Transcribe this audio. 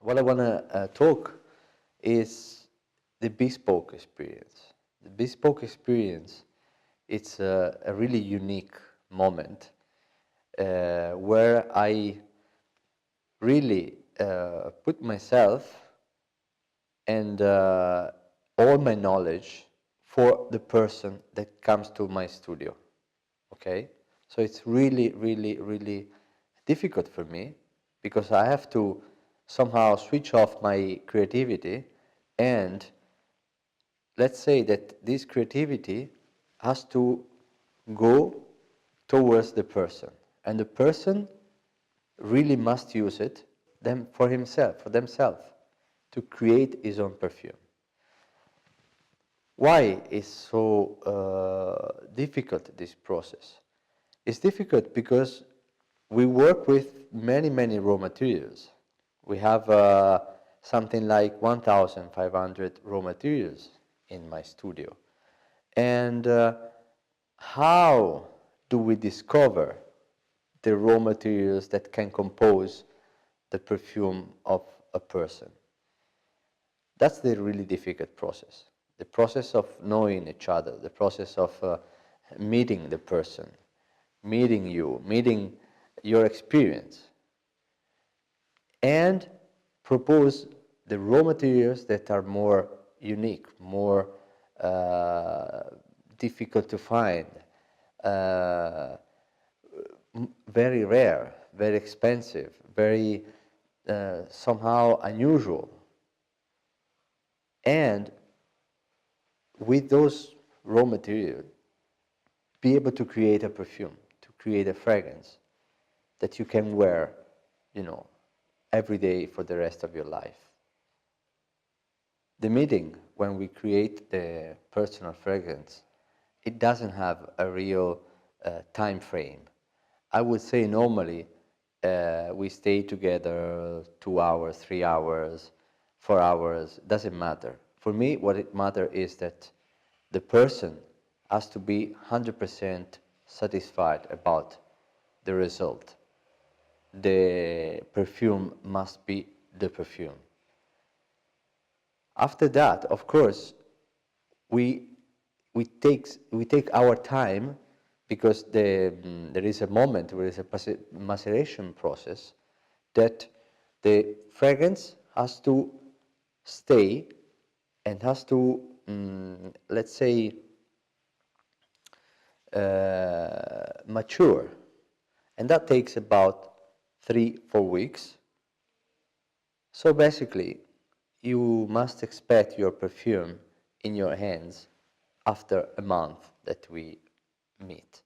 What I want to talk is the bespoke experience. The bespoke experience, it's a really unique moment where I really put myself and all my knowledge for the person that comes to my studio. Okay? So it's really, really, really difficult for me because I have to somehow switch off my creativity, and let's say that this creativity has to go towards the person, and the person really must use it them for himself, for themselves, to create his own perfume. Why is so difficult this process? It's difficult because we work with many, many raw materials. We have something like 1,500 raw materials in my studio. And how do we discover the raw materials that can compose the perfume of a person? That's the really difficult process. The process of knowing each other, the process of meeting the person, meeting you, meeting your experience, and propose the raw materials that are more unique, more difficult to find, very rare, very expensive, very somehow unusual. And with those raw materials, be able to create a perfume, to create a fragrance that you can wear, every day for the rest of your life. The meeting, when we create the personal fragrance, it doesn't have a real time frame. I would say normally we stay together 2 hours, 3 hours, 4 hours, doesn't matter. For me, what it matters is that the person has to be 100% satisfied about the result. The perfume must be the perfume. After that, of course, we take our time, because there is a moment, there is a maceration process, that the fragrance has to stay and has to, let's say, mature. And that takes about 3-4 weeks. So basically, you must expect your perfume in your hands after a month that we meet.